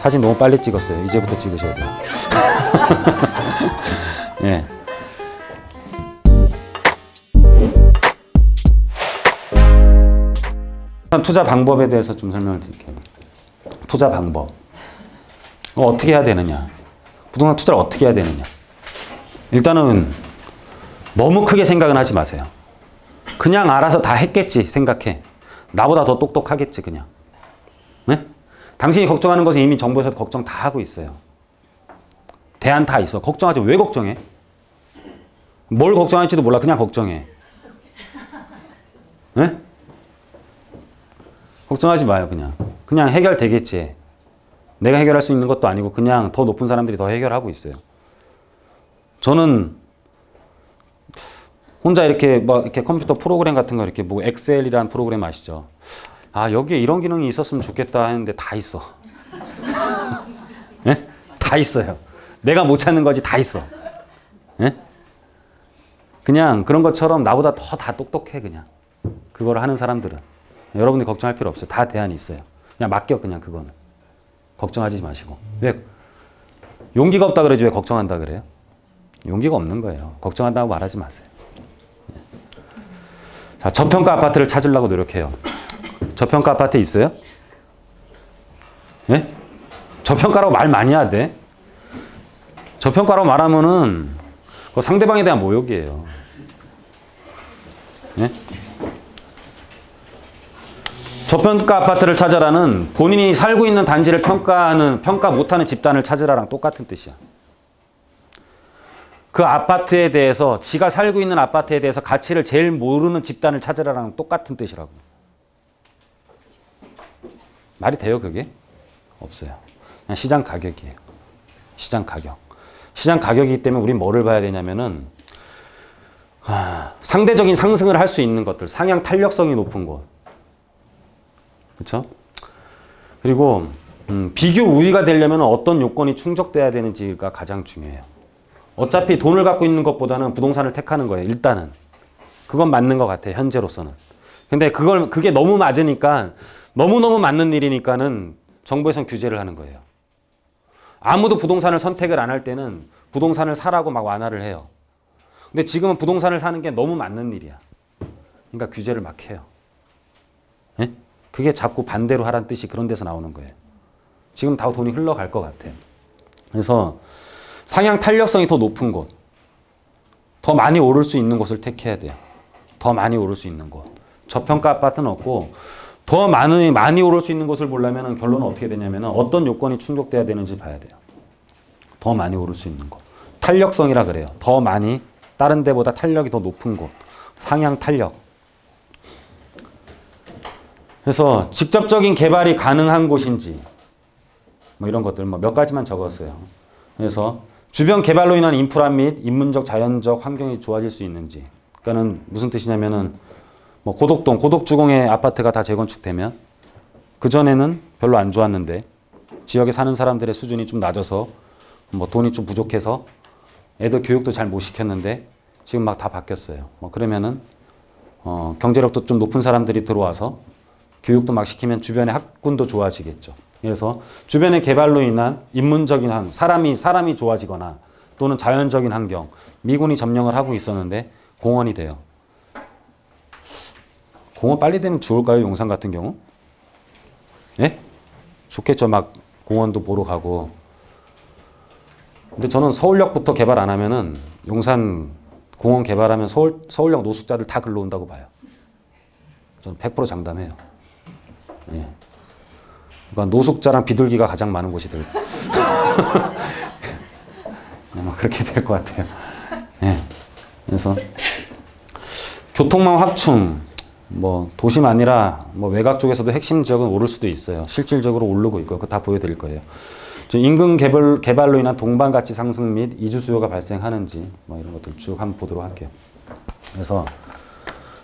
사진 너무 빨리 찍었어요. 이제부터 찍으셔야 돼요. 예. 투자 방법에 대해서 좀 설명을 드릴게요. 투자 방법. 어떻게 해야 되느냐. 부동산 투자를 어떻게 해야 되느냐. 일단은 너무 크게 생각은 하지 마세요. 그냥 알아서 다 했겠지 생각해. 나보다 더 똑똑하겠지 그냥. 네? 당신이 걱정하는 것은 이미 정부에서 걱정 다 하고 있어요. 대안 다 있어. 걱정하지. 왜 걱정해? 뭘 걱정할지도 몰라. 그냥 걱정해. 네? 걱정하지 마요. 그냥 해결되겠지. 내가 해결할 수 있는 것도 아니고 그냥 더 높은 사람들이 더 해결하고 있어요. 저는 혼자 이렇게 컴퓨터 프로그램 같은 거 이렇게 뭐 엑셀이라는 프로그램 아시죠? 아, 여기에 이런 기능이 있었으면 좋겠다 했는데 다 있어. 네? 다 있어요. 내가 못 찾는 거지 다 있어. 네? 그냥 그런 것처럼 나보다 더 다 똑똑해 그냥. 그걸 하는 사람들은. 여러분들이 걱정할 필요 없어요. 다 대안이 있어요. 그냥 맡겨 그냥 그거는. 걱정하지 마시고. 왜? 용기가 없다 그러지 왜 걱정한다 그래요? 용기가 없는 거예요. 걱정한다고 말하지 마세요. 자, 저평가 아파트를 찾으려고 노력해요. 저평가 아파트 있어요? 예? 저평가라고 말 많이 해야 돼. 저평가라고 말하면은 그 상대방에 대한 모욕이에요. 예? 저평가 아파트를 찾아라는 본인이 살고 있는 단지를 평가 못하는 집단을 찾으라랑 똑같은 뜻이야. 그 아파트에 대해서 지가 살고 있는 아파트에 대해서 가치를 제일 모르는 집단을 찾으라랑 똑같은 뜻이라고. 말이 돼요 그게? 없어요. 그냥 시장 가격이에요. 시장 가격. 시장 가격이기 때문에 우린 뭐를 봐야 되냐면은 상대적인 상승을 할 수 있는 것들. 상향 탄력성이 높은 곳. 그렇죠? 그리고 비교 우위가 되려면 어떤 요건이 충족돼야 되는지가 가장 중요해요. 어차피 돈을 갖고 있는 것보다는 부동산을 택하는 거예요. 일단은. 그건 맞는 것 같아요. 현재로서는. 근데 그게 너무 맞으니까 너무너무 맞는 일이니까는 정부에서는 규제를 하는 거예요. 아무도 부동산을 선택을 안 할 때는 부동산을 사라고 막 완화를 해요. 근데 지금은 부동산을 사는 게 너무 맞는 일이야. 그러니까 규제를 막 해요. 예? 그게 자꾸 반대로 하라는 뜻이 그런 데서 나오는 거예요. 지금 다 돈이 흘러갈 것 같아요. 그래서 상향 탄력성이 더 높은 곳, 더 많이 오를 수 있는 곳을 택해야 돼요. 더 많이 오를 수 있는 곳. 저평가 아파트는 없고 더 많이 오를 수 있는 곳을 보려면 결론은 어떻게 되냐면 어떤 요건이 충족돼야 되는지 봐야 돼요. 더 많이 오를 수 있는 곳. 탄력성이라 그래요. 더 많이 다른 데보다 탄력이 더 높은 곳. 상향 탄력. 그래서 직접적인 개발이 가능한 곳인지 뭐 이런 것들 몇 가지만 적었어요. 그래서 주변 개발로 인한 인프라 및 인문적 자연적 환경이 좋아질 수 있는지. 그러니까는 무슨 뜻이냐면은 뭐 고덕동, 고덕주공의 아파트가 다 재건축되면 그전에는 별로 안 좋았는데 지역에 사는 사람들의 수준이 좀 낮아서 뭐 돈이 좀 부족해서 애들 교육도 잘 못 시켰는데 지금 막 다 바뀌었어요. 뭐 그러면은 경제력도 좀 높은 사람들이 들어와서 교육도 막 시키면 주변의 학군도 좋아지겠죠. 그래서 주변의 개발로 인한 인문적인 사람이 좋아지거나 또는 자연적인 환경, 미군이 점령을 하고 있었는데 공원이 돼요. 공원 빨리 되면 좋을까요? 용산 같은 경우? 예? 좋겠죠. 막 공원도 보러 가고. 근데 저는 서울역부터 개발 안 하면은 용산 공원 개발하면 서울역 노숙자들 다 글로 온다고 봐요. 저는 100% 장담해요. 예. 그러니까 노숙자랑 비둘기가 가장 많은 곳이 될. 뭐 그렇게 될 것 같아요. 예. 그래서 교통망 확충, 뭐 도심 아니라 뭐 외곽 쪽에서도 핵심 지역은 오를 수도 있어요. 실질적으로 오르고 있고 그거 다 보여드릴 거예요. 인근 개발로 인한 동반 가치 상승 및 이주 수요가 발생하는지 뭐 이런 것들 쭉 한번 보도록 할게요. 그래서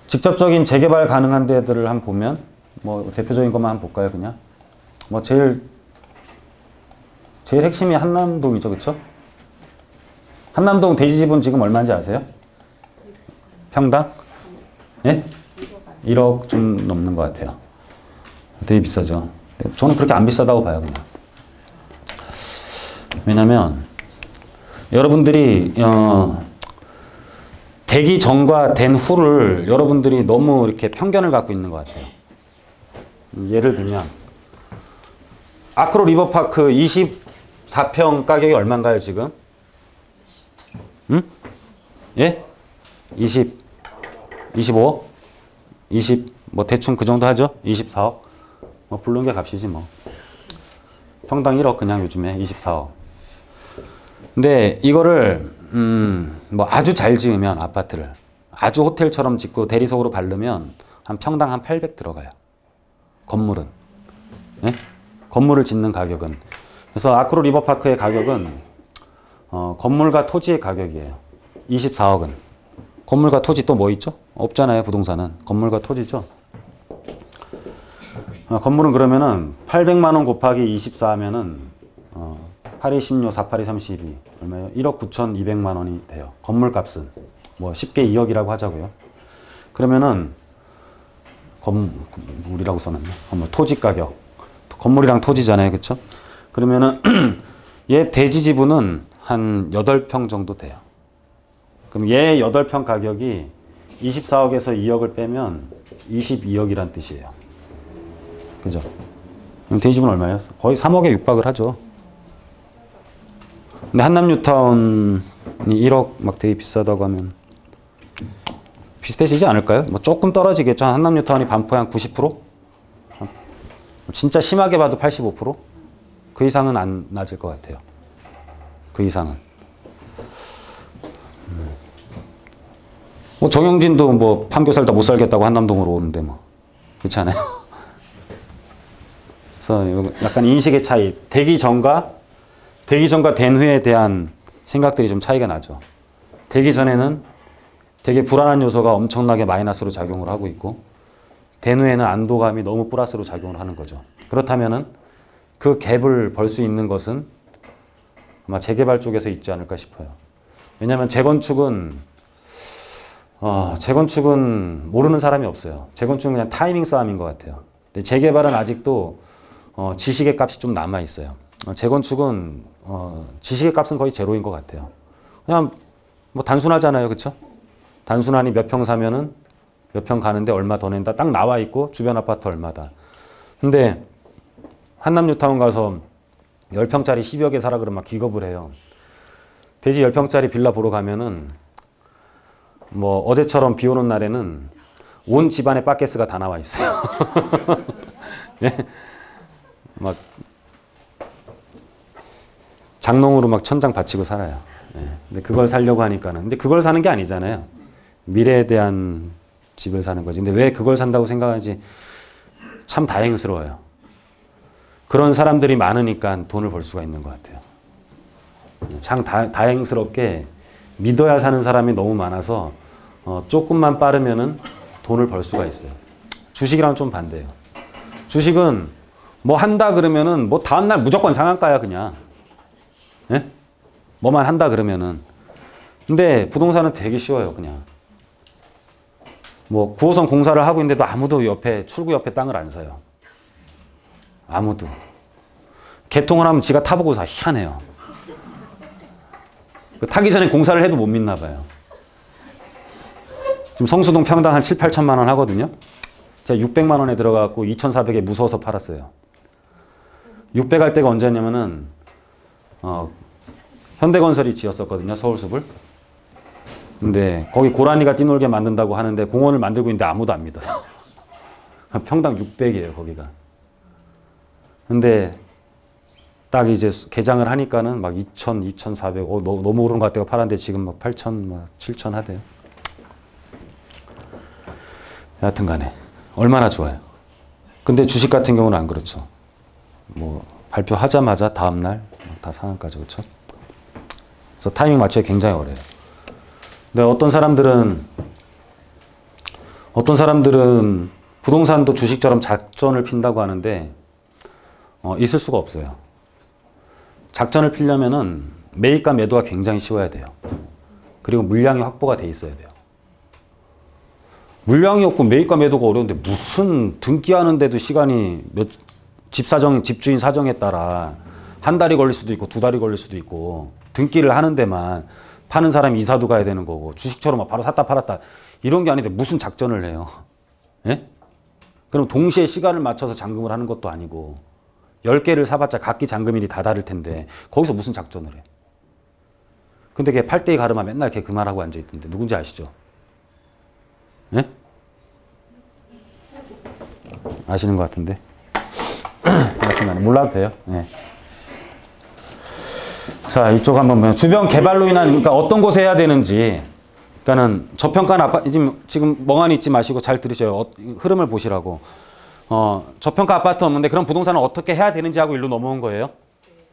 직접적인 재개발 가능한 데들을 한번 보면 뭐 대표적인 것만 한번 볼까요, 그냥? 뭐 제일 핵심이 한남동이죠, 그렇죠? 한남동 대지지분 지금 얼마인지 아세요? 평당? 예? 1억 좀 넘는 것 같아요. 되게 비싸죠. 저는 그렇게 안 비싸다고 봐요, 그냥. 왜냐면 여러분들이 되기 전과 된 후를 여러분들이 너무 이렇게 편견을 갖고 있는 것 같아요. 예를 들면 아크로 리버파크 24평 가격이 얼마인가요 지금? 응? 예? 25? 뭐 대충 그 정도 하죠? 24억? 뭐 부르는 게 값이지 뭐. 평당 1억 그냥 요즘에 24억. 근데 이거를 뭐 아주 잘 지으면 아파트를 아주 호텔처럼 짓고 대리석으로 바르면 한 평당 한 800 들어가요. 건물은. 예? 건물을 짓는 가격은. 그래서 아크로 리버파크의 가격은 건물과 토지의 가격이에요. 24억은. 건물과 토지 또 뭐 있죠? 없잖아요. 부동산은. 건물과 토지죠. 건물은 그러면은 800만 원 곱하기 24 하면은 8이 16, 48이 32 얼마예요? 1억 9,200만 원이 돼요. 건물 값은 뭐 쉽게 2억이라고 하자고요. 그러면은 건물이라고 써놨네. 건물 토지 가격. 건물이랑 토지잖아요. 그쵸? 그러면은 얘 대지 지분은 한 8평 정도 돼요. 그럼 얘 8평 가격이 24억에서 2억을 빼면 22억이란 뜻이에요. 그죠? 그럼 대지 지분 얼마예요? 거의 3억에 육박을 하죠. 근데 한남뉴타운이 1억 막 되게 비싸다고 하면 비슷해지지 않을까요? 뭐 조금 떨어지겠죠. 한남뉴타운이 반포에 한 90%? 진짜 심하게 봐도 85%? 그 이상은 안 낮을 것 같아요. 그 이상은. 뭐 정영진도 뭐 판교 살다 못 살겠다고 한남동으로 오는데 뭐 그렇지 않아요? 그래서 약간 인식의 차이, 되기 전과 된 후에 대한 생각들이 좀 차이가 나죠. 되기 전에는 되게 불안한 요소가 엄청나게 마이너스로 작용을 하고 있고 된 후에는 안도감이 너무 플러스로 작용을 하는 거죠. 그렇다면은 그 갭을 벌 수 있는 것은 아마 재개발 쪽에서 있지 않을까 싶어요. 왜냐하면 재건축은 모르는 사람이 없어요. 재건축은 그냥 타이밍 싸움인 것 같아요. 근데 재개발은 아직도 지식의 값이 좀 남아 있어요. 재건축은 지식의 값은 거의 제로인 것 같아요. 그냥 뭐 단순하잖아요, 그렇죠? 단순하니 몇 평 사면은 몇 평 가는데 얼마 더 낸다 딱 나와 있고 주변 아파트 얼마다. 근데 한남뉴타운 가서 10평짜리 10여 개 사라 그러면 막 기겁을 해요. 대지 10평짜리 빌라 보러 가면은 뭐 어제처럼 비 오는 날에는 온 집안에 바게스가 다 나와 있어요. 네? 막 장롱으로 막 천장 받치고 살아요. 네. 근데 그걸 사려고 하니까는. 근데 그걸 사는 게 아니잖아요. 미래에 대한 집을 사는 거지. 근데 왜 그걸 산다고 생각하는지 참 다행스러워요. 그런 사람들이 많으니까 돈을 벌 수가 있는 것 같아요. 참 다행스럽게 믿어야 사는 사람이 너무 많아서 조금만 빠르면은 돈을 벌 수가 있어요. 주식이랑 좀 반대예요. 주식은 뭐 한다 그러면은 뭐 다음날 무조건 상한가야 그냥. 예? 뭐만 한다 그러면은. 근데 부동산은 되게 쉬워요 그냥. 뭐 9호선 공사를 하고 있는데도 아무도 출구 옆에 땅을 안 사요. 아무도. 개통을 하면 지가 타보고 사. 희한해요. 타기 전에 공사를 해도 못 믿나 봐요. 지금 성수동 평당 한 7, 8천만 원 하거든요. 제가 600만 원에 들어가고 2,400에 무서워서 팔았어요. 600 할 때가 언제냐면은 현대건설이 지었었거든요. 서울숲을. 근데 거기 고라니가 뛰놀게 만든다고 하는데 공원을 만들고 있는데 아무도 안 믿어요. 평당 600이에요 거기가. 근데 딱 이제 개장을 하니까는 막 2,000, 2,400 너무 오른 것 같아요. 팔았는데 지금 막 8,000, 막 7,000 하대요. 여하튼 간에 얼마나 좋아요. 근데 주식 같은 경우는 안 그렇죠. 뭐 발표하자마자 다음날 다 상한가죠. 그렇죠? 그래서 타이밍 맞추기 굉장히 어려워요. 근데 어떤 사람들은 부동산도 주식처럼 작전을 핀다고 하는데 있을 수가 없어요. 작전을 피려면은 매입과 매도가 굉장히 쉬워야 돼요. 그리고 물량이 확보가 돼 있어야 돼요. 물량이 없고 매입과 매도가 어려운데 무슨 등기하는데도 시간이 집주인 사정에 따라 한 달이 걸릴 수도 있고 2달이 걸릴 수도 있고 등기를 하는 데만 파는 사람이 이사도 가야 되는 거고 주식처럼 막 바로 샀다 팔았다 이런 게 아닌데 무슨 작전을 해요? 예? 그럼 동시에 시간을 맞춰서 잔금을 하는 것도 아니고 10개를 사봤자 각기 잔금일이 다 다를 텐데 거기서 무슨 작전을 해? 근데 걔 팔대이 가르마 맨날 걔 그 말하고 앉아있던데 누군지 아시죠? 예? 아시는 것 같은데 여튼간에 몰라도 돼요. 예. 자, 이쪽 한번 보면 주변 개발로 인한 그러니까 어떤 곳에 해야 되는지 그러니까는 저평가는 아파트 지금 멍하니 있지 마시고 잘 들으셔요. 흐름을 보시라고. 저평가 아파트 없는데 그럼 부동산을 어떻게 해야 되는지 하고 일로 넘어온 거예요.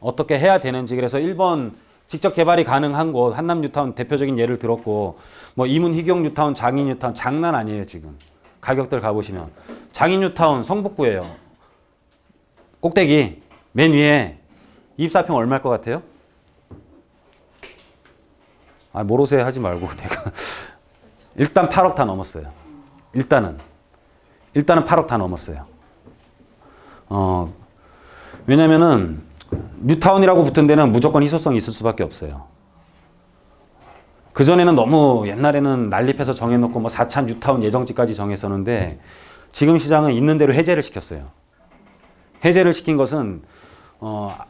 어떻게 해야 되는지. 그래서 1번 직접 개발이 가능한 곳 한남 뉴타운 대표적인 예를 들었고 뭐 이문 희경 뉴타운 장인 뉴타운 장난 아니에요. 지금 가격들 가보시면 장인 뉴타운 성북구예요. 꼭대기 맨 위에 24평 얼마일 것 같아요? 아, 모르세 하지 말고 내가 일단 8억 다 넘었어요. 일단은 8억 다 넘었어요. 왜냐면은 뉴타운이라고 붙은 데는 무조건 희소성이 있을 수밖에 없어요. 그전에는 너무 옛날에는 난립해서 정해놓고 뭐 4차 뉴타운 예정지까지 정했었는데 지금 시장은 있는 대로 해제를 시켰어요. 해제를 시킨 것은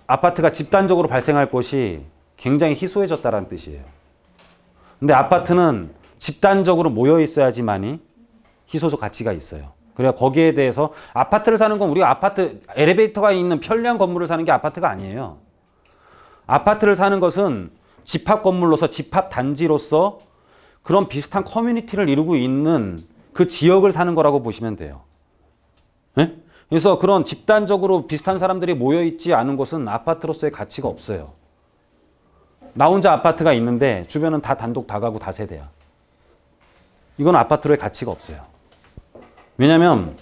아파트가 집단적으로 발생할 곳이 굉장히 희소해졌다는 뜻이에요. 근데 아파트는 집단적으로 모여 있어야지만이 희소적 가치가 있어요. 그래야 거기에 대해서 아파트를 사는 건 우리가 아파트 엘리베이터가 있는 편리한 건물을 사는 게 아파트가 아니에요. 아파트를 사는 것은 집합 건물로서 집합 단지로서 그런 비슷한 커뮤니티를 이루고 있는 그 지역을 사는 거라고 보시면 돼요. 네? 그래서 그런 집단적으로 비슷한 사람들이 모여 있지 않은 곳은 아파트로서의 가치가 없어요. 나 혼자 아파트가 있는데 주변은 다 단독 다가구 다세대야. 이건 아파트로의 가치가 없어요. 왜냐하면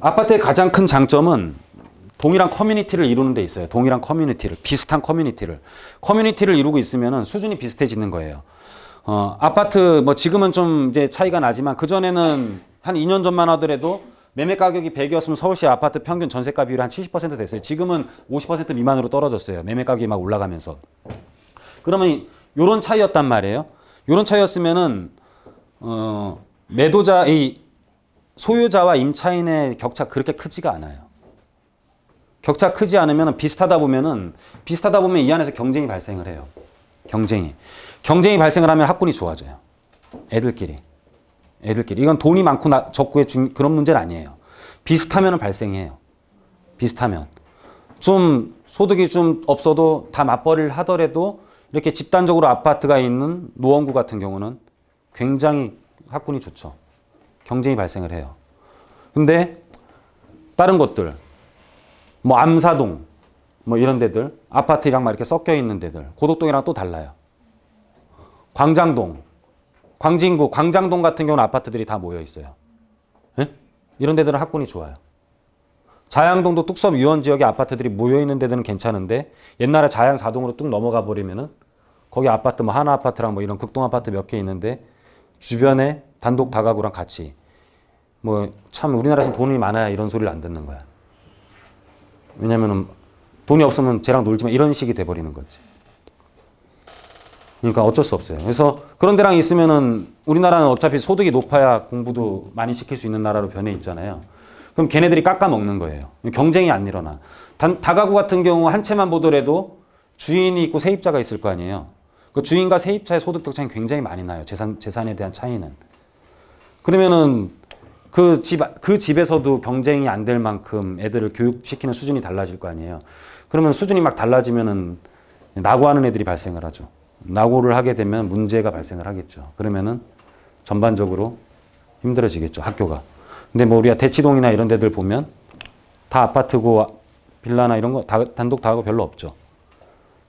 아파트의 가장 큰 장점은 동일한 커뮤니티를 이루는 데 있어요. 동일한 커뮤니티를, 비슷한 커뮤니티를 이루고 있으면 수준이 비슷해지는 거예요. 아파트 뭐 지금은 좀 이제 차이가 나지만 그전에는 한 2년 전만 하더라도 매매 가격이 100이었으면 서울시 아파트 평균 전세가 비율이 한 70% 됐어요. 지금은 50% 미만으로 떨어졌어요. 매매 가격이 막 올라가면서. 그러면 요런 차이였단 말이에요. 요런 차이였으면은 소유자와 임차인의 격차 그렇게 크지가 않아요. 격차 크지 않으면 비슷하다 보면 이 안에서 경쟁이 발생을 해요. 경쟁이 발생을 하면 학군이 좋아져요. 애들끼리. 이건 돈이 많고 적고의 그런 문제는 아니에요. 비슷하면 발생해요. 비슷하면. 좀 소득이 좀 없어도 다 맞벌이를 하더라도 이렇게 집단적으로 아파트가 있는 노원구 같은 경우는 굉장히 학군이 좋죠. 경쟁이 발생을 해요. 근데 다른 곳들 뭐 암사동 뭐 이런 데들 아파트랑 막 이렇게 섞여 있는 데들 고덕동이랑 또 달라요. 광장동 광진구, 광장동 같은 경우는 아파트들이 다 모여 있어요. 예? 이런 데들은 학군이 좋아요. 자양동도 뚝섬 유원지역에 아파트들이 모여 있는 데들은 괜찮은데 옛날에 자양 4동으로 뚝 넘어가 버리면은 거기 아파트 뭐 하나 아파트랑 뭐 이런 극동 아파트 몇 개 있는데 주변에 단독 다가구랑 같이 뭐 참 우리나라에서 돈이 많아야 이런 소리를 안 듣는 거야. 왜냐면은 돈이 없으면 쟤랑 놀지 마 이런 식이 돼버리는 거지. 그러니까 어쩔 수 없어요. 그래서 그런 데랑 있으면은 우리나라는 어차피 소득이 높아야 공부도 많이 시킬 수 있는 나라로 변해 있잖아요. 그럼 걔네들이 깎아먹는 거예요. 경쟁이 안 일어나. 다가구 같은 경우 한 채만 보더라도 주인이 있고 세입자가 있을 거 아니에요. 그 주인과 세입자의 소득 격차는 굉장히 많이 나요. 재산에 대한 차이는. 그러면은 그 집에서도 경쟁이 안 될 만큼 애들을 교육시키는 수준이 달라질 거 아니에요. 그러면 수준이 막 달라지면은 낙오하는 애들이 발생을 하죠. 낙오를 하게 되면 문제가 발생을 하겠죠. 그러면은 전반적으로 힘들어지겠죠. 학교가. 근데 뭐 우리가 대치동이나 이런 데들 보면 다 아파트고 빌라나 이런 거 단독 다가구 별로 없죠.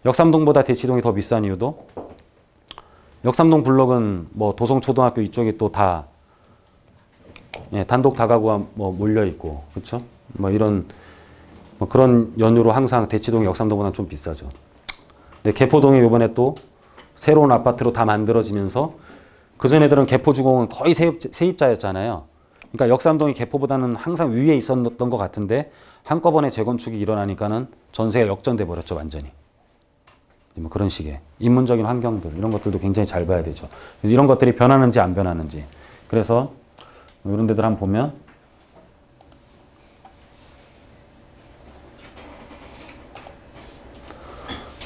역삼동보다 대치동이 더 비싼 이유도 역삼동 블록은 뭐 도성초등학교 이쪽이 또 다 단독 다가구가 뭐 몰려 있고 그렇죠? 뭐 이런 뭐 그런 연유로 항상 대치동이 역삼동보다는 좀 비싸죠. 근데 개포동이 이번에 또 새로운 아파트로 다 만들어지면서 그전에들은 개포주공은 거의 세입자였잖아요. 그러니까 역삼동이 개포보다는 항상 위에 있었던 것 같은데 한꺼번에 재건축이 일어나니까는 전세가 역전돼 버렸죠, 완전히. 뭐 그런 식의 인문적인 환경들 이런 것들도 굉장히 잘 봐야 되죠. 이런 것들이 변하는지 안 변하는지. 그래서 이런 데들 한번 보면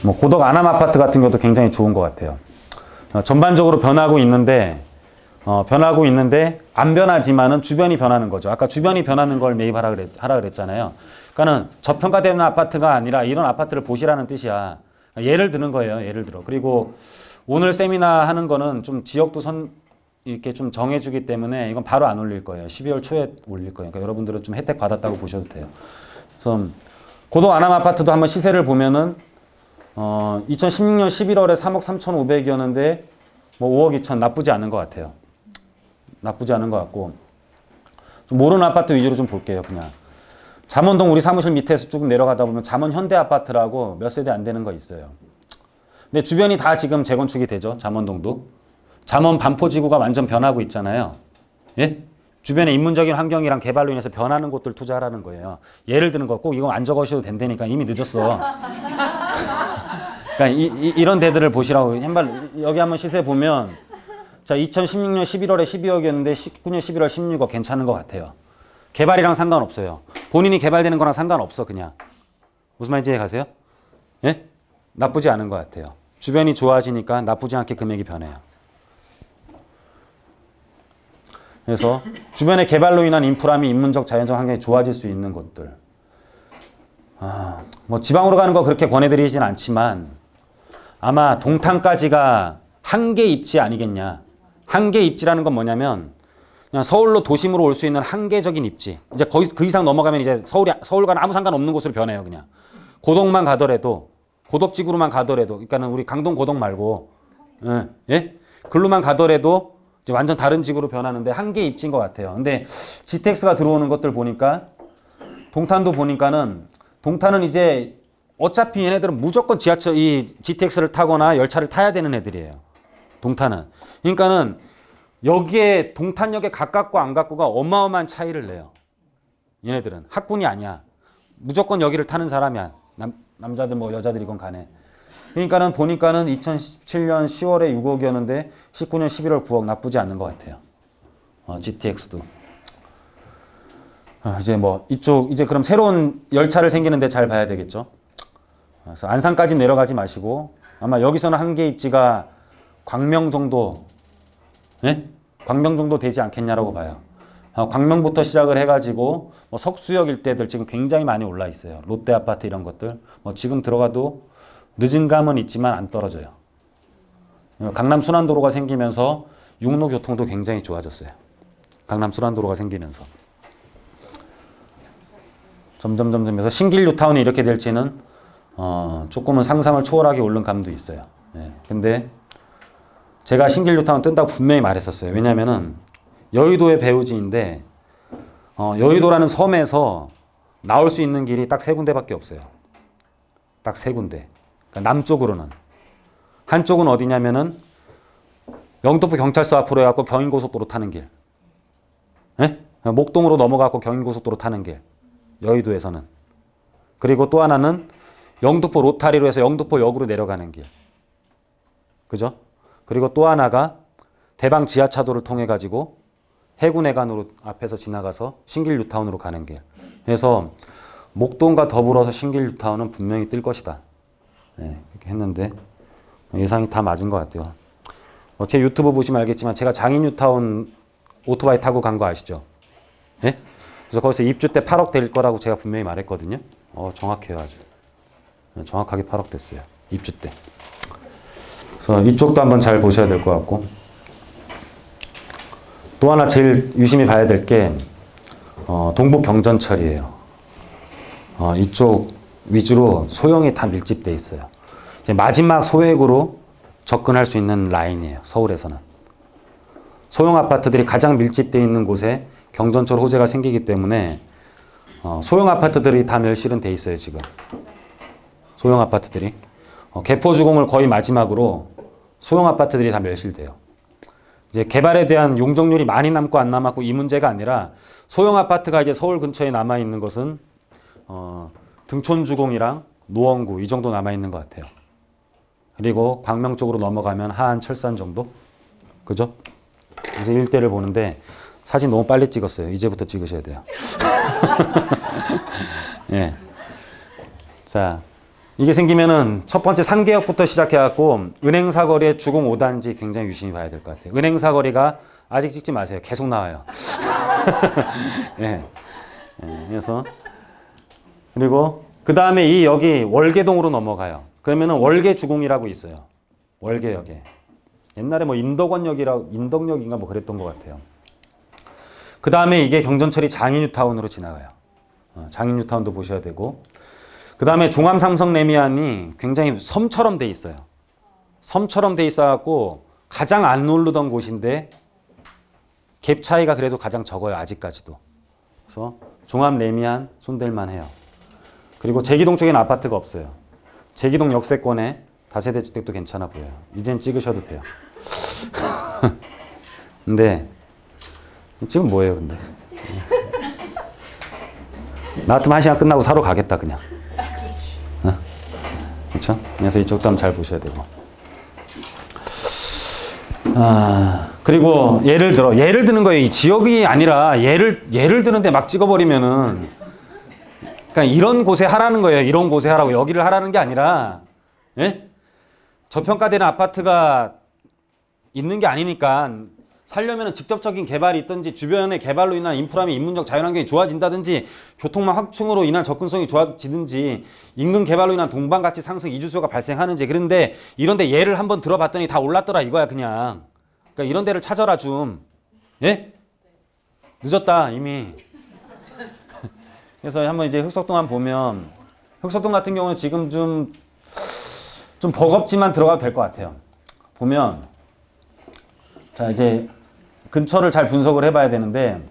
뭐 고덕 안암 아파트 같은 것도 굉장히 좋은 것 같아요. 전반적으로 변하고 있는데 안 변하지만은 주변이 변하는 거죠. 아까 주변이 변하는 걸 매입하라 그랬잖아요. 그러니까는 저평가되는 아파트가 아니라 이런 아파트를 보시라는 뜻이야. 예를 드는 거예요. 예를 들어. 그리고 오늘 세미나 하는 거는 좀 지역도 이렇게 좀 정해주기 때문에 이건 바로 안 올릴 거예요. 12월 초에 올릴 거예요. 그러니까 여러분들은 좀 혜택 받았다고 보셔도 돼요. 그래서 고덕 안암 아파트도 한번 시세를 보면은 2016년 11월에 3억 3,500이었는데 뭐 5억 2천 나쁘지 않은 것 같아요. 나쁘지 않은 것 같고 좀 모르는 아파트 위주로 좀 볼게요. 그냥 잠원동 우리 사무실 밑에서 쭉 내려가다 보면 잠원 현대 아파트라고 몇 세대 안 되는 거 있어요. 근데 주변이 다 지금 재건축이 되죠. 잠원동도. 잠원 반포지구가 완전 변하고 있잖아요. 예? 주변에 인문적인 환경이랑 개발로 인해서 변하는 곳들 투자하라는 거예요. 예를 드는 거 꼭 이거 안 적으셔도 된다니까 이미 늦었어. 그러니까 이런 데들을 보시라고. 여기 한번 시세 보면 자 2016년 11월에 12억이었는데 19년 11월 16억 괜찮은 것 같아요. 개발이랑 상관없어요. 본인이 개발되는 거랑 상관없어 그냥. 무슨 말인지 이해 가세요? 예? 나쁘지 않은 것 같아요. 주변이 좋아지니까 나쁘지 않게 금액이 변해요. 그래서 주변의 개발로 인한 인프라 및 인문적 자연적 환경이 좋아질 수 있는 곳들. 뭐 지방으로 가는 거 그렇게 권해드리진 않지만 아마 동탄까지가 한계 입지 아니겠냐. 한계 입지라는 건 뭐냐면 그냥 서울로 도심으로 올 수 있는 한계적인 입지. 이제 거기 그 이상 넘어가면 이제 서울과는 아무 상관없는 곳으로 변해요. 그냥 고덕만 가더라도 고덕지구로만 가더라도 그러니까는 우리 강동 고덕 말고 예? 글로만 가더라도 이제 완전 다른 지구로 변하는데 한계 입지인 것 같아요. 근데 GTX가 들어오는 것들 보니까 동탄도 보니까는 동탄은 이제 어차피 얘네들은 무조건 이 GTX를 타거나 열차를 타야 되는 애들이에요. 동탄은. 그러니까는 여기에 동탄역에 가깝고 안 가깝고가 어마어마한 차이를 내요. 얘네들은 학군이 아니야. 무조건 여기를 타는 사람이야. 남자들 뭐 여자들이건 간에. 그러니까는 보니까는 2017년 10월에 6억이었는데 19년 11월 9억 나쁘지 않는 것 같아요. GTX도. 이제 뭐 이쪽 이제 그럼 새로운 열차를 생기는데 잘 봐야 되겠죠. 그래서 안산까지 내려가지 마시고 아마 여기서는 한계 입지가 광명 정도, 예? 광명 정도 되지 않겠냐라고 봐요. 광명부터 시작을 해가지고 뭐 석수역 일대들 지금 굉장히 많이 올라 있어요. 롯데 아파트 이런 것들 뭐 지금 들어가도 늦은 감은 있지만 안 떨어져요. 강남 순환도로가 생기면서 육로 교통도 굉장히 좋아졌어요. 강남 순환도로가 생기면서 점점 해서 신길 뉴타운이 이렇게 될지는 조금은 상상을 초월하게 오른 감도 있어요. 예. 근데 제가 신길 뉴타운 뜬다고 분명히 말했었어요. 왜냐면은 여의도의 배후지인데 여의도라는 섬에서 나올 수 있는 길이 딱 3군데밖에 없어요. 딱 3군데. 그러니까 남쪽으로는. 한쪽은 어디냐면은 영등포 경찰서 앞으로 해갖고 경인고속도로 타는 길. 예? 목동으로 넘어가고 경인고속도로 타는 길. 여의도에서는. 그리고 또 하나는 영등포 로타리로 해서 영등포역으로 내려가는 길. 그죠? 그리고 또 하나가 대방 지하차도를 통해 가지고 해군회관으로 앞에서 지나가서 신길 뉴타운으로 가는 길. 그래서 목동과 더불어서 신길 뉴타운은 분명히 뜰 것이다. 네, 이렇게 했는데 예상이 다 맞은 것 같아요. 제 유튜브 보시면 알겠지만 제가 장인 뉴타운 오토바이 타고 간 거 아시죠? 네? 그래서 거기서 입주 때 8억 될 거라고 제가 분명히 말했거든요. 정확해요 아주. 정확하게 8억 됐어요. 입주 때. 그래서 이쪽도 한번 잘 보셔야 될 것 같고 또 하나 제일 유심히 봐야 될 게 동북 경전철이에요. 이쪽 위주로 소형이 다 밀집돼 있어요. 이제 마지막 소액으로 접근할 수 있는 라인이에요. 서울에서는. 소형 아파트들이 가장 밀집돼 있는 곳에 경전철 호재가 생기기 때문에 소형 아파트들이 다 멸실은 돼 있어요. 지금. 소형 아파트들이. 개포주공을 거의 마지막으로 소형 아파트들이 다 멸실돼요. 이제 개발에 대한 용적률이 많이 남고 안 남았고 이 문제가 아니라 소형 아파트가 이제 서울 근처에 남아 있는 것은 등촌주공이랑 노원구 이 정도 남아있는 것 같아요. 그리고 광명 쪽으로 넘어가면 하안 철산 정도? 그죠? 그래서 일대를 보는데 사진 너무 빨리 찍었어요. 이제부터 찍으셔야 돼요. 예. 자, 이게 생기면은 첫 번째 상계역부터 시작해갖고 은행사거리의 주공 5단지 굉장히 유심히 봐야 될 것 같아요. 은행사거리가 아직 찍지 마세요. 계속 나와요. 예. 예. 그래서 그리고 그 다음에 이 여기 월계동으로 넘어가요. 그러면은 월계주공이라고 있어요. 월계역에. 옛날에 뭐 인덕역인가 뭐 그랬던 것 같아요. 그 다음에 이게 경전철이 장인뉴타운으로 지나가요. 장인뉴타운도 보셔야 되고. 그 다음에 종암삼성레미안이 굉장히 섬처럼 돼 있어요. 섬처럼 돼 있어갖고 가장 안 오르던 곳인데 갭 차이가 그래도 가장 적어요. 아직까지도. 그래서 종암레미안 손댈만 해요. 그리고 제기동 쪽에는 아파트가 없어요. 제기동 역세권에 다세대 주택도 괜찮아 보여요. 이젠 찍으셔도 돼요. 근데 지금 뭐예요 근데? 나 같으면 1시간 끝나고 사러 가겠다 그냥. 그렇죠? 그래서 이쪽도 한번 잘 보셔야 되고. 그리고 예를 드는 거예요. 이 지역이 아니라 예를 드는데 막 찍어버리면은 그러니까 이런 곳에 하라는 거예요. 이런 곳에 하라고. 여기를 하라는 게 아니라 예? 저평가되는 아파트가 있는 게 아니니까 살려면 직접적인 개발이 있든지 주변의 개발로 인한 인프라 및 인문적 자연환경이 좋아진다든지 교통망 확충으로 인한 접근성이 좋아지든지 인근 개발로 인한 동반가치 상승 이주수요가 발생하는지. 그런데 이런데 예를 한번 들어봤더니 다 올랐더라 이거야 그냥. 그러니까 이런 데를 찾아라 좀. 예? 늦었다 이미. 그래서 한번 이제 흑석동 한번 보면 흑석동 같은 경우는 지금 좀 버겁지만 들어가도 될 것 같아요. 보면 자 이제 근처를 잘 분석을 해봐야 되는데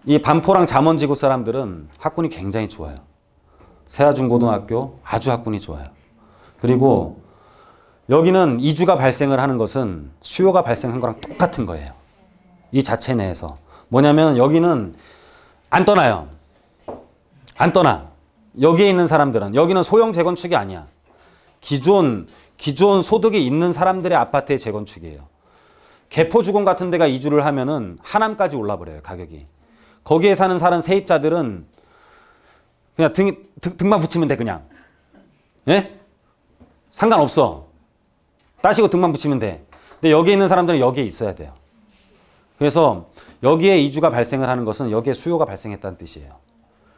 이 반포랑 잠원지구 사람들은 학군이 굉장히 좋아요. 세아중고등학교 아주 학군이 좋아요. 그리고 여기는 이주가 발생을 하는 것은 수요가 발생한 거랑 똑같은 거예요. 이 자체 내에서. 뭐냐면 여기는 안 떠나요. 안 떠나. 여기에 있는 사람들은. 여기는 소형 재건축이 아니야. 기존 소득이 있는 사람들의 아파트의 재건축이에요. 개포주공 같은 데가 이주를 하면은 하남까지 올라버려요, 가격이. 거기에 사는 세입자들은 그냥 등만 붙이면 돼, 그냥. 예? 상관없어. 따시고 등만 붙이면 돼. 근데 여기에 있는 사람들은 여기에 있어야 돼요. 그래서 여기에 이주가 발생을 하는 것은 여기에 수요가 발생했다는 뜻이에요.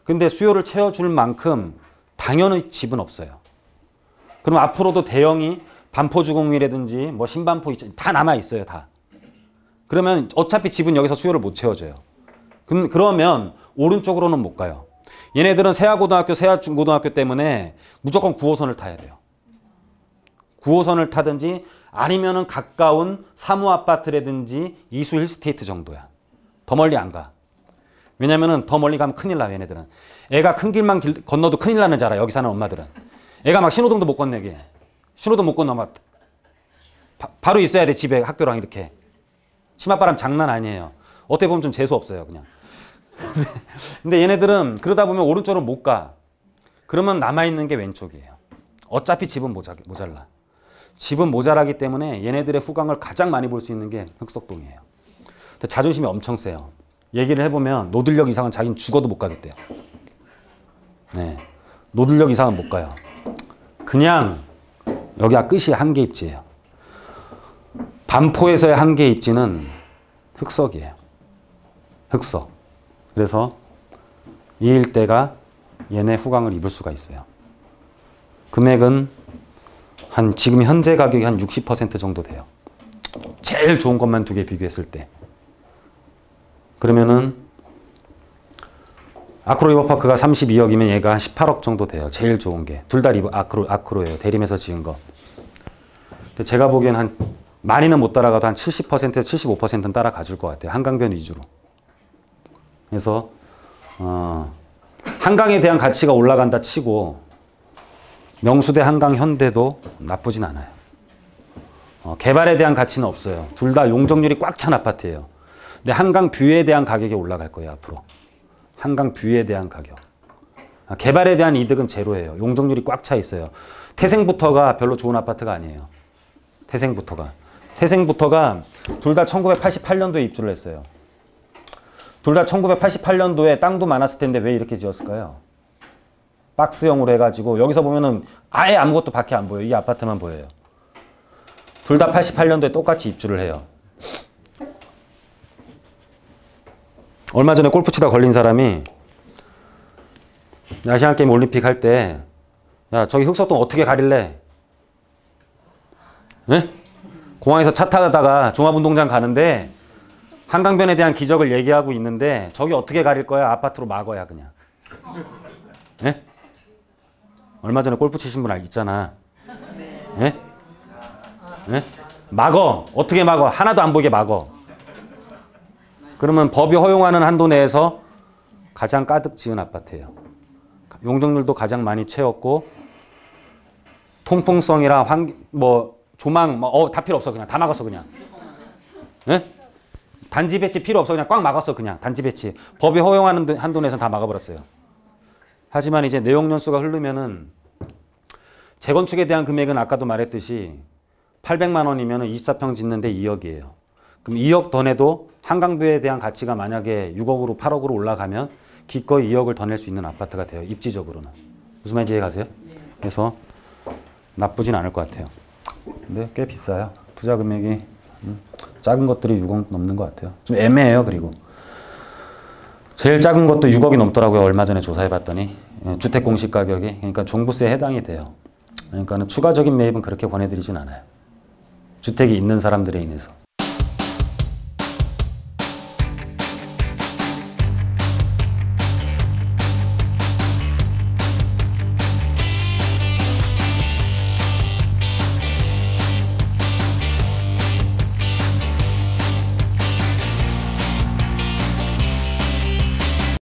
근데 수요를 채워줄 만큼 당연히 집은 없어요. 그럼 앞으로도 대형이 반포주공이라든지 뭐 신반포 다 남아 있어요, 다. 그러면 어차피 집은 여기서 수요를 못 채워줘요. 그러면 오른쪽으로는 못 가요. 얘네들은 세아고등학교, 세아중고등학교 때문에 무조건 9호선을 타야 돼요. 9호선을 타든지 아니면은 가까운 사무아파트라든지 이수 힐스테이트 정도야. 더 멀리 안 가. 왜냐면은 더 멀리 가면 큰일 나요, 얘네들은. 애가 큰 길만 건너도 큰일 나는 줄 알아, 여기 사는 엄마들은. 애가 막 신호등도 못 건너게. 신호등 못 건너 막 바로 있어야 돼, 집에 학교랑 이렇게. 치맛바람 장난 아니에요. 어떻게 보면 좀 재수 없어요, 그냥. 근데 얘네들은 그러다 보면 오른쪽으로 못 가. 그러면 남아있는 게 왼쪽이에요. 어차피 집은 모자라. 집은 모자라기 때문에 얘네들의 후광을 가장 많이 볼 수 있는 게 흑석동이에요. 근데 자존심이 엄청 세요. 얘기를 해보면 노들역 이상은 자기는 죽어도 못 가겠대요. 네, 노들역 이상은 못 가요. 그냥 여기가 끝이 한계 입지예요. 반포에서의 한계 입지는 흑석이에요. 흑석. 그래서 이 일대가 얘네 후광을 입을 수가 있어요. 금액은 지금 현재 가격이 한 60% 정도 돼요. 제일 좋은 것만 두 개 비교했을 때. 그러면은 아크로 리버파크가 32억이면 얘가 한 18억 정도 돼요. 제일 좋은 게. 둘 다 아크로예요. 대림에서 지은 거. 근데 제가 보기엔 한 많이는 못 따라가도 한 70%에서 75%는 따라가 줄 것 같아요. 한강변 위주로. 그래서 한강에 대한 가치가 올라간다 치고 명수대, 한강, 현대도 나쁘진 않아요. 개발에 대한 가치는 없어요. 둘 다 용적률이 꽉 찬 아파트예요. 근데 한강 뷰에 대한 가격이 올라갈 거예요, 앞으로. 한강 뷰에 대한 가격. 개발에 대한 이득은 제로예요. 용적률이 꽉 차 있어요. 태생부터가 별로 좋은 아파트가 아니에요. 태생부터가 둘 다 1988년도에 입주를 했어요. 둘 다 1988년도에 땅도 많았을 텐데 왜 이렇게 지었을까요? 박스형으로 해가지고 여기서 보면은 아예 아무것도 밖에 안 보여요. 이 아파트만 보여요. 둘 다 88년도에 똑같이 입주를 해요. 얼마 전에 골프 치다 걸린 사람이 아시안게임 올림픽 할 때 야 저기 흑석동 어떻게 가릴래? 네? 공항에서 차 타다가 종합운동장 가는데 한강변에 대한 기적을 얘기하고 있는데 저기 어떻게 가릴 거야? 아파트로 막어야 그냥. 네? 얼마 전에 골프 치신 분 있잖아. 네? 네? 막어. 어떻게 막어? 하나도 안 보이게 막어. 그러면 법이 허용하는 한도 내에서 가장 가득 지은 아파트예요. 용적률도 가장 많이 채웠고 통풍성이랑 조망 다 필요 없어. 그냥 다 막았어 그냥. 네? 단지 배치 필요 없어. 그냥 꽉 막았어 그냥. 단지 배치. 법이 허용하는 한도 내에서는 다 막아버렸어요. 하지만 이제 내용 연수가 흐르면은 재건축에 대한 금액은 아까도 말했듯이 800만 원이면 24평 짓는데 2억이에요. 그럼 2억 더 내도 한강뷰에 대한 가치가 만약에 6억으로 8억으로 올라가면 기꺼이 2억을 더 낼 수 있는 아파트가 돼요. 입지적으로는. 무슨 말인지 이해가세요? 그래서 나쁘진 않을 것 같아요. 근데 꽤 비싸요. 투자 금액이 작은 것들이 6억 넘는 것 같아요. 좀 애매해요. 그리고 제일 작은 것도 6억이 넘더라고요. 얼마 전에 조사해봤더니 주택 공시 가격이. 그러니까 종부세에 해당이 돼요. 그러니까 추가적인 매입은 그렇게 권해드리진 않아요. 주택이 있는 사람들에 인해서.